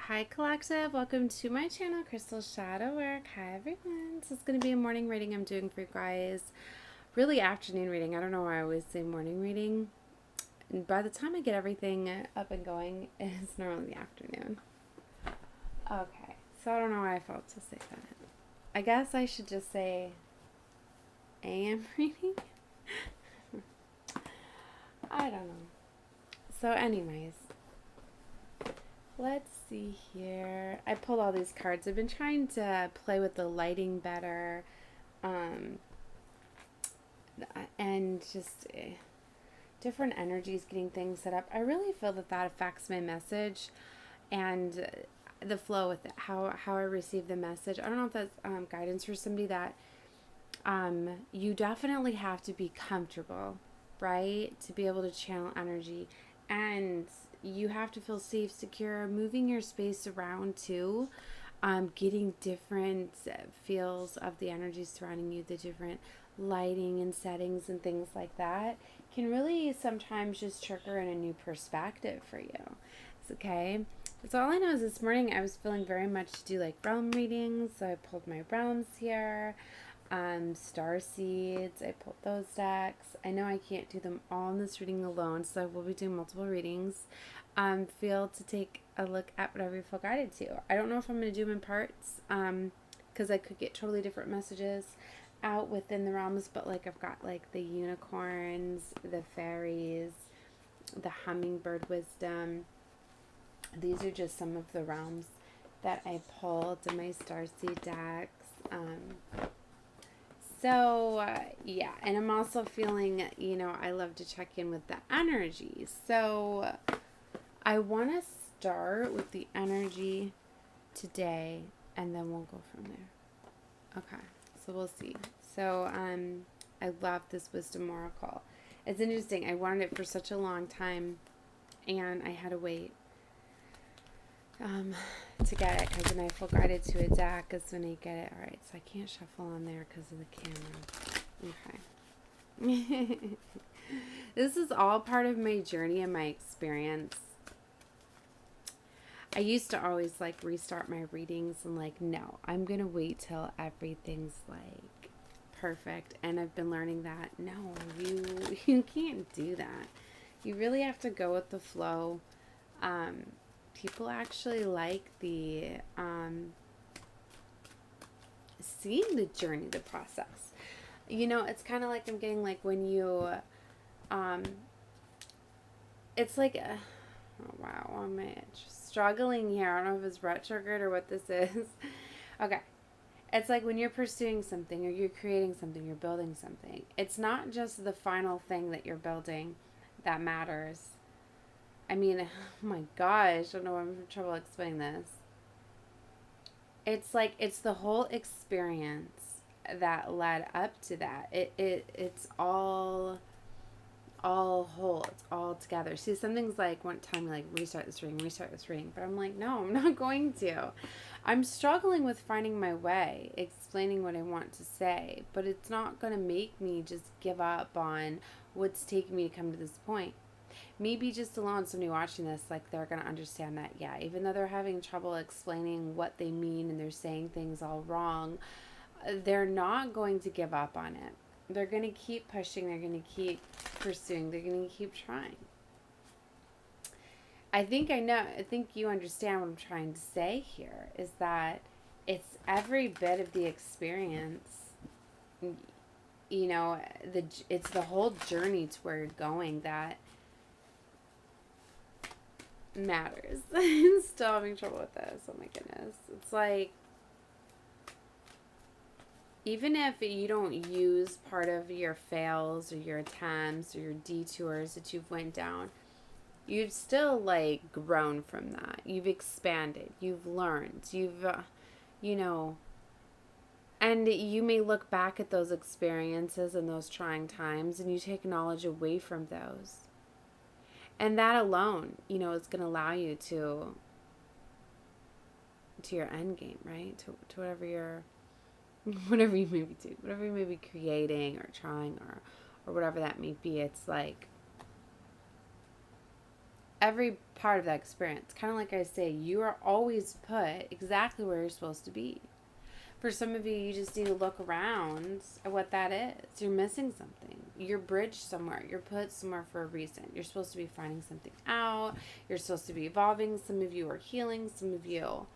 Hi Collective, welcome to my channel, Crystal Shadow Work. Hi everyone. This is going to be a morning reading I'm doing for you guys. Really afternoon reading. I don't know why I always say morning reading. And by the time I get everything up and going, it's normally the afternoon. Okay, so I don't know why I felt to say that. I guess I should just say AM reading? I don't know. So anyways, let's see here. I pulled all these cards. I've been trying to play with the lighting better. And just different energies, getting things set up. I really feel that affects my message and the flow with it, how I receive the message. I don't know if that's guidance for somebody that you definitely have to be comfortable, right? To be able to channel energy. And you have to feel safe, secure, moving your space around too. Getting different feels of the energy surrounding you, the different lighting and settings and things like that can really sometimes just trigger in a new perspective for you. It's okay. So all I know is this morning I was feeling very much to do like realm readings. So I pulled my realms here. Starseeds, I pulled those decks. I know I can't do them all in this reading alone, so I will be doing multiple readings. Feel to take a look at whatever you feel guided to. I don't know if I'm going to do them in parts, because I could get totally different messages out within the realms, but like I've got like the unicorns, the fairies, the hummingbird wisdom. These are just some of the realms that I pulled in my Starseed decks. Yeah, and I'm also feeling, I love to check in with the energy. So I want to start with the energy today, and then we'll go from there. Okay, so we'll see. So I love this wisdom oracle. It's interesting. I wanted it for such a long time, and I had to wait to get it, because when I feel guided to a deck is when I get it. All right, so I can't shuffle on there because of the camera. Okay. This is all part of my journey and my experience. I used to always like restart my readings and like, no, I'm going to wait till everything's like perfect. And I've been learning that, no, you can't do that. You really have to go with the flow. People actually like the seeing the journey, the process. It's kind of like I'm getting like when you, it's like, oh wow, I'm struggling here. I don't know if it's retrograde or what this is. Okay. It's like when you're pursuing something or you're creating something, you're building something. It's not just the final thing that you're building that matters. I mean, oh my gosh, I don't know, I'm having trouble explaining this. It's like, it's the whole experience that led up to that. It's all whole. It's all together. See, something's like, one time like, restart this reading. But I'm like, no, I'm not going to. I'm struggling with finding my way, explaining what I want to say. But it's not going to make me just give up on what's taking me to come to this point. Maybe just alone, somebody watching this, like, they're going to understand that, yeah, even though they're having trouble explaining what they mean and they're saying things all wrong, they're not going to give up on it. They're going to keep pushing. They're going to keep pursuing. They're going to keep trying. I think you understand what I'm trying to say here, is that it's every bit of the experience. It's the whole journey to where you're going that matters. I'm still having trouble with this. Oh my goodness. It's like, even if you don't use part of your fails or your attempts or your detours that you've went down, you've still like grown from that. You've expanded. You've learned. You've, and you may look back at those experiences and those trying times and you take knowledge away from those. And that alone, is going to allow you to your end game, right? To whatever you may be doing, whatever you may be creating or trying or whatever that may be. It's like every part of that experience. Kind of like I say, you are always put exactly where you're supposed to be. For some of you, you just need to look around at what that is. You're missing something. You're bridged somewhere. You're put somewhere for a reason. You're supposed to be finding something out. You're supposed to be evolving. Some of you are healing. Some of you,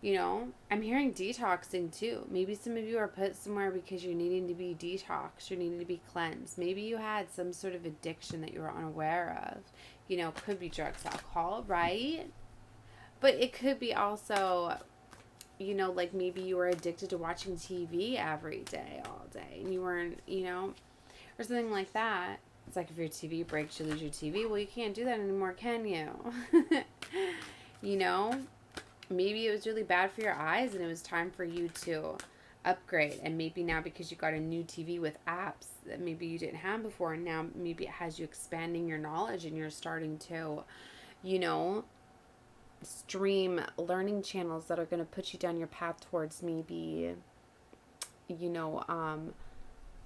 I'm hearing detoxing too. Maybe some of you are put somewhere because you're needing to be detoxed. You're needing to be cleansed. Maybe you had some sort of addiction that you were unaware of. Could be drugs, alcohol, right? But it could be also, like maybe you were addicted to watching TV every day, all day, and you weren't, or something like that. It's like if your TV breaks, you lose your TV. Well, you can't do that anymore, can you? Maybe it was really bad for your eyes and it was time for you to upgrade. And maybe now because you got a new TV with apps that maybe you didn't have before, and now maybe it has you expanding your knowledge and you're starting to, stream learning channels that are going to put you down your path towards maybe, what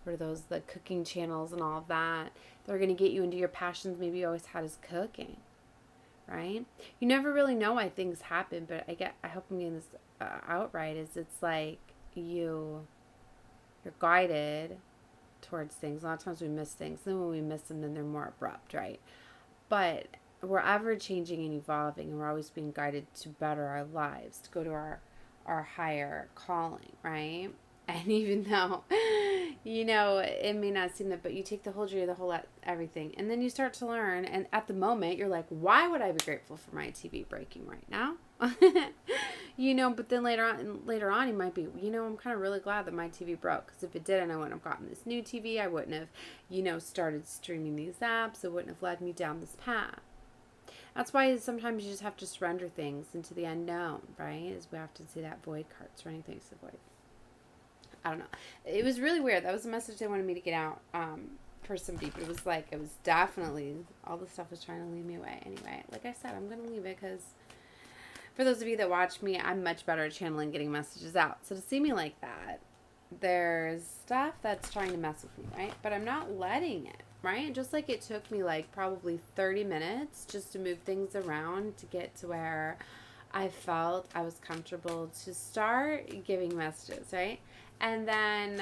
are those, the cooking channels and all of that. They're going to get you into your passions maybe you always had as cooking. Right? You never really know why things happen, but I hope I'm getting this out right. It's like you're guided towards things. A lot of times we miss things. Then when we miss them, then they're more abrupt, right? But we're ever changing and evolving, and we're always being guided to better our lives, to go to our higher calling, right? And even though, it may not seem that, but you take the whole journey, the whole everything, and then you start to learn. And at the moment, you're like, why would I be grateful for my TV breaking right now? But then later on, you might be, I'm kind of really glad that my TV broke, because if it didn't, I wouldn't have gotten this new TV. I wouldn't have, started streaming these apps. It wouldn't have led me down this path. That's why sometimes you just have to surrender things into the unknown, right? As we have to see that void card, surrendering things to the void. I don't know. It was really weird. That was a message they wanted me to get out for somebody, but it was definitely, all the stuff was trying to lead me away. Anyway, like I said, I'm going to leave it because for those of you that watch me, I'm much better at channeling, getting messages out. So to see me like that, there's stuff that's trying to mess with me, right? But I'm not letting it, right? Just like it took me probably 30 minutes just to move things around to get to where I felt I was comfortable to start giving messages, right? And then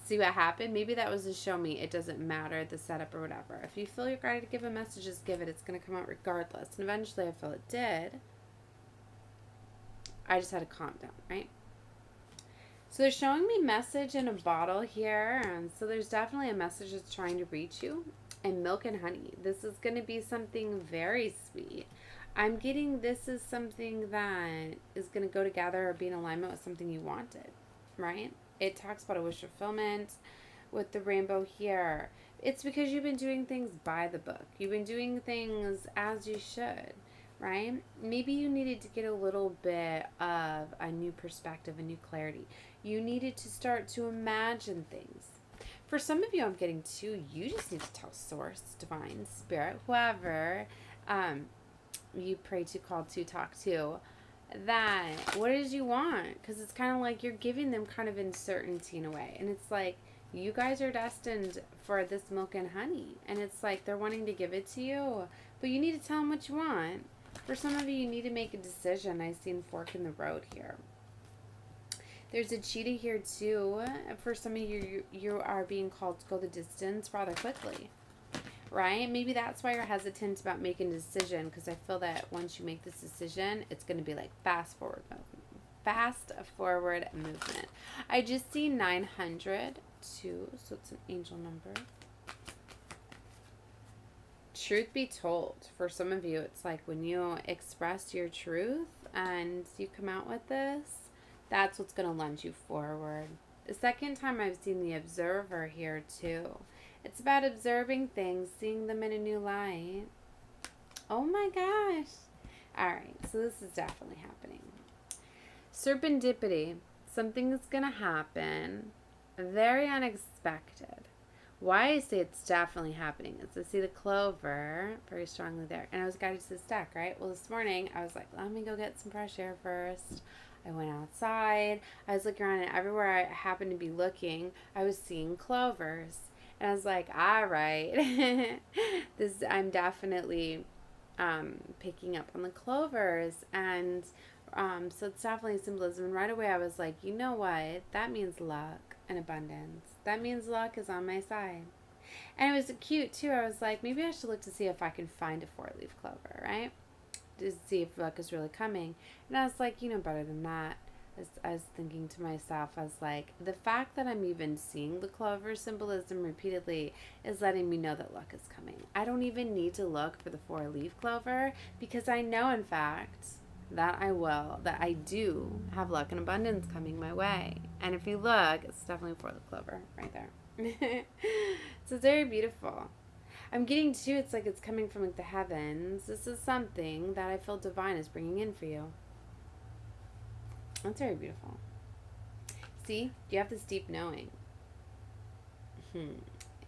see what happened. Maybe that was to show me it doesn't matter the setup or whatever. If you feel you're ready to give a message, just give it. It's going to come out regardless. And eventually I feel it did. I just had to calm down, right? So they're showing me message in a bottle here. And so there's definitely a message that's trying to reach you. And milk and honey. This is going to be something very sweet. I'm getting this is something that is going to go together or be in alignment with something you wanted. Right? It talks about a wish fulfillment with the rainbow here. It's because you've been doing things by the book. You've been doing things as you should, right? Maybe you needed to get a little bit of a new perspective, a new clarity. You needed to start to imagine things. For some of you, I'm getting to, you just need to tell Source, Divine, Spirit, whoever you pray to, call to, talk to, that what it is you want, because it's kind of like you're giving them kind of uncertainty in a way, and it's like you guys are destined for this milk and honey, and it's like they're wanting to give it to you, but you need to tell them what you want. For some of you, you need to make a decision. I've seen fork in the road here. There's a cheetah here too. For some of you, you are being called to go the distance rather quickly. Right? Maybe that's why you're hesitant about making a decision, because I feel that once you make this decision, it's going to be like fast forward movement. I just see 900 too, so it's an angel number. Truth be told, for some of you, it's like when you express your truth and you come out with this, that's what's going to lunge you forward. The second time I've seen the observer here too. It's about observing things, seeing them in a new light. Oh my gosh. Alright, so this is definitely happening. Serendipity. Something is going to happen. Very unexpected. Why I say it's definitely happening is I see the clover very strongly there. And I was guided to this deck, right? Well, this morning I was like, let me go get some fresh air first. I went outside. I was looking around, and everywhere I happened to be looking, I was seeing clovers. And I was like, all right, I'm definitely picking up on the clovers. And so it's definitely symbolism. And right away I was like, you know what? That means luck and abundance. That means luck is on my side. And it was cute too. I was like, maybe I should look to see if I can find a 4-leaf clover, right? To see if luck is really coming. And I was like, you know better than that. I was thinking to myself, I was like, the fact that I'm even seeing the clover symbolism repeatedly is letting me know that luck is coming. I don't even need to look for the 4-leaf clover because I know, in fact, that I do have luck and abundance coming my way. And if you look, it's definitely 4-leaf clover right there. So it's very beautiful. I'm getting to, it's like it's coming from like the heavens. This is something that I feel divine is bringing in for you. That's very beautiful. See, you have this deep knowing.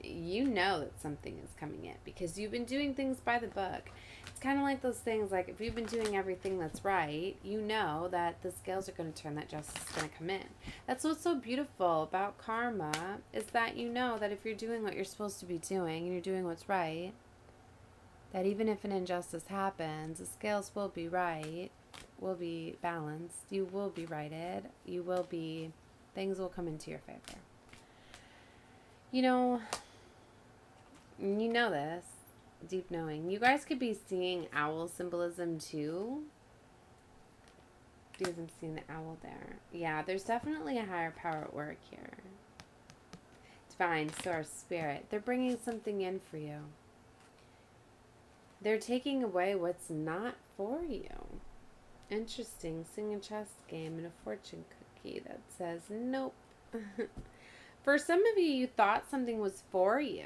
You know that something is coming in because you've been doing things by the book. It's kind of like those things, like if you've been doing everything that's right, you know that the scales are going to turn, that justice is going to come in. That's what's so beautiful about karma, is that you know that if you're doing what you're supposed to be doing and you're doing what's right, that even if an injustice happens, the scales will be right, will be balanced, you will be righted, things will come into your favor. You know this, deep knowing. You guys could be seeing owl symbolism too, because I'm seeing the owl there. Yeah, there's definitely a higher power at work here. Divine source, spirit. They're bringing something in for you. They're taking away what's not for you. Interesting. Sing a chess game and a fortune cookie that says nope. For some of you thought something was for you,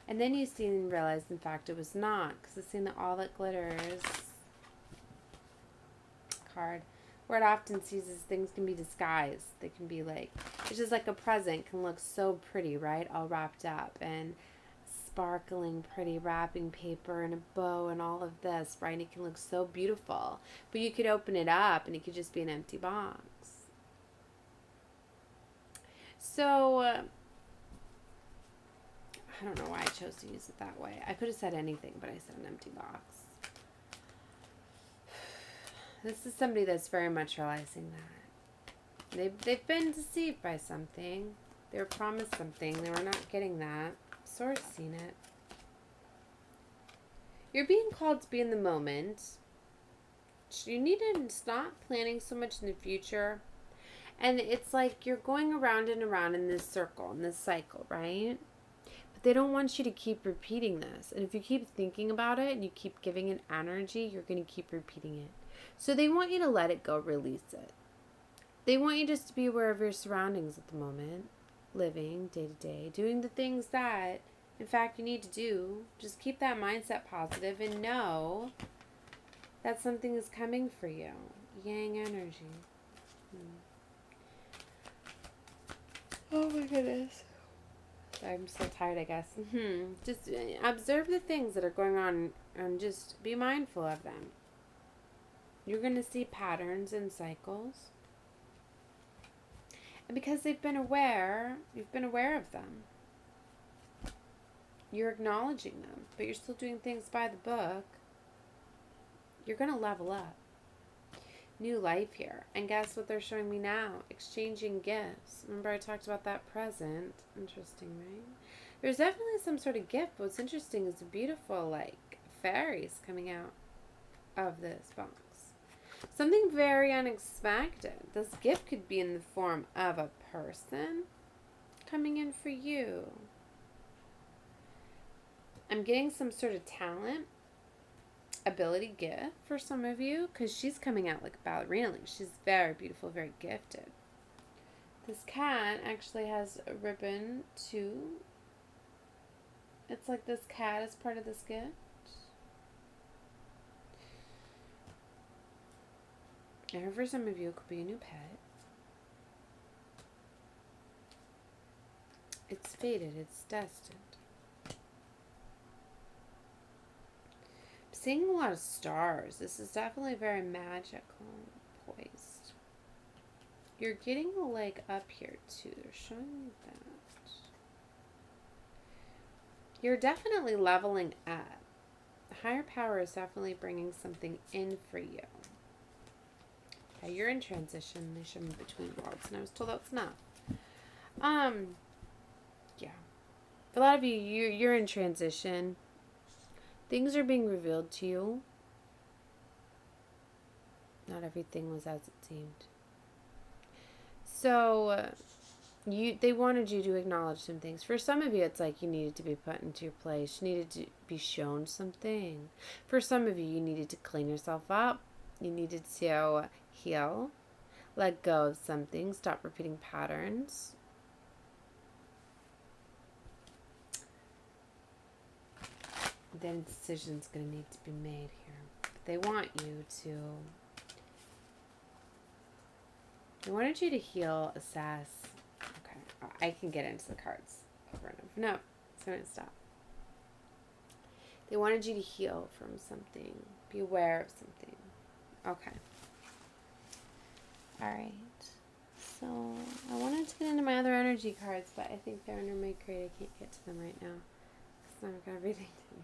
and then you see and realize, in fact, it was not, because it's seen the all that glitters card, where it often sees as things can be disguised. They can be like, it's just like a present can look so pretty, right? All wrapped up and sparkling pretty wrapping paper and a bow and all of this, right? And it can look so beautiful, but you could open it up and it could just be an empty box. So I don't know why I chose to use it that way. I could have said anything, but I said an empty box. This is somebody that's very much realizing that they've been deceived by something. They were promised something, they were not getting that. Source seen it. You're being called to be in the moment. You need to stop planning so much in the future. And it's like you're going around and around in this circle, in this cycle, right? But they don't want you to keep repeating this. And if you keep thinking about it and you keep giving it energy, you're going to keep repeating it. So they want you to let it go, release it. They want you just to be aware of your surroundings at the moment, living day to day, doing the things that, in fact, you need to do. Just keep that mindset positive and know that something is coming for you. Yang energy. Oh my goodness. I'm so tired, I guess. Just observe the things that are going on and just be mindful of them. You're going to see patterns and cycles. And because they've been aware, you've been aware of them. You're acknowledging them, but you're still doing things by the book. You're going to level up. New life here. And guess what they're showing me now? Exchanging gifts. Remember I talked about that present. Interesting, right? There's definitely some sort of gift. What's interesting is the beautiful, like, fairies coming out of this box. Something very unexpected. This gift could be in the form of a person coming in for you. I'm getting some sort of talent, ability, gift for some of you, because she's coming out like a ballerina. She's very beautiful, very gifted. This cat actually has a ribbon too. It's like this cat is part of this gift. And for some of you, it could be a new pet. It's fated, it's destined. Seeing a lot of stars. This is definitely very magical, poised. You're getting a leg up here too. They're showing me that. You're definitely leveling up. The higher power is definitely bringing something in for you. Okay, you're in transition. They show me between worlds, and I was told that's not. Yeah. For a lot of you, you're in transition. Things are being revealed to you. Not everything was as it seemed. So, they wanted you to acknowledge some things. For some of you, it's like you needed to be put into your place. You needed to be shown something. For some of you, you needed to clean yourself up. You needed to heal. Let go of something. Stop repeating patterns. Then a decision's going to need to be made here. But they wanted you to heal, assess. Okay, I can get into the cards over and over. No, it's going to stop. They wanted you to heal from something. Be aware of something. Okay. All right. So I wanted to get into my other energy cards, but I think they're under my crate. I can't get to them right now. Because I've got everything to do.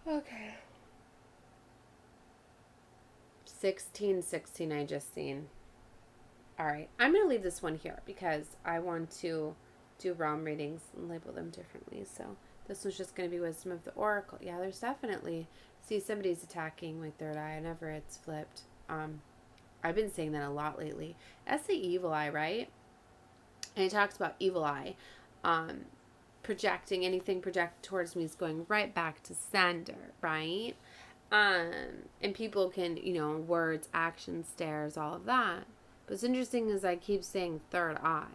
Okay. 16 I just seen. All right. I'm going to leave this one here because I want to do realm readings and label them differently. So this was just going to be Wisdom of the Oracle. Yeah, there's definitely... See, somebody's attacking my third eye whenever it's flipped. I've been saying that a lot lately. That's the evil eye, right? And it talks about evil eye. Projecting, anything projected towards me is going right back to sender, right? And people can, words, actions, stares, all of that. But what's interesting is I keep saying third eye.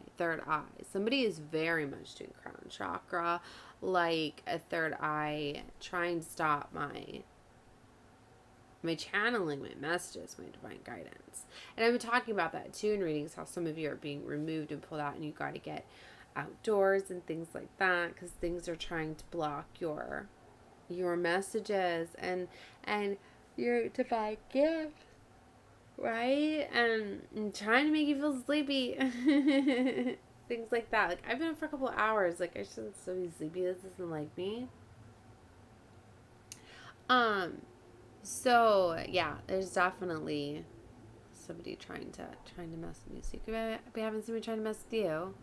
Somebody is very much doing crown chakra, like a third eye, trying to stop my channeling, my messages, my divine guidance. And I've been talking about that too in readings, how some of you are being removed and pulled out and you got to get outdoors and things like that because things are trying to block your messages and your divine gift, right? And trying to make you feel sleepy. Things like that. Like, I've been up for a couple of hours. Like, I shouldn't still be sleepy. This isn't like me. So yeah, there's definitely somebody trying to mess with me. So you could be having somebody trying to mess with you.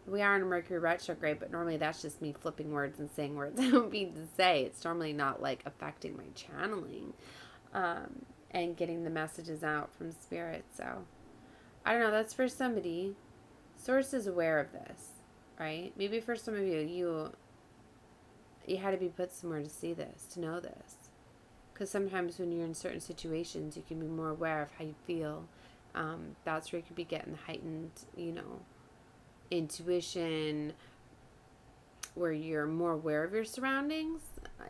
We are in a Mercury retrograde, but normally that's just me flipping words and saying words I don't mean to say. It's normally not like affecting my channeling, and getting the messages out from spirit. So I don't know. That's for somebody. Source is aware of this, right? Maybe for some of you, you had to be put somewhere to see this, to know this. Because sometimes when you're in certain situations, you can be more aware of how you feel. That's where you could be getting heightened, intuition, where you're more aware of your surroundings.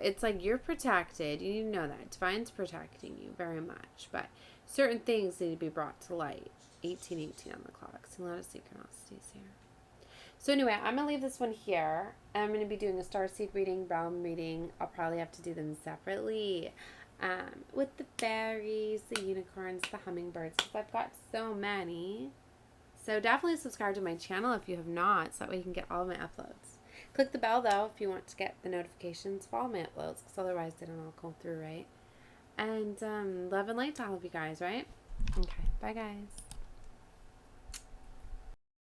It's like you're protected. You need to know that. Divine's protecting you very much. But certain things need to be brought to light. 1818 on the clock. So a lot of synchronicities here. So anyway, I'm going to leave this one here. I'm going to be doing a starseed reading, realm reading. I'll probably have to do them separately. With the fairies, the unicorns, the hummingbirds, because I've got so many. So definitely subscribe to my channel if you have not, so that way you can get all of my uploads. Click the bell, though, if you want to get the notifications for all my uploads, because otherwise they don't all go through, right? And love and light to all of you guys, right? Okay, bye, guys.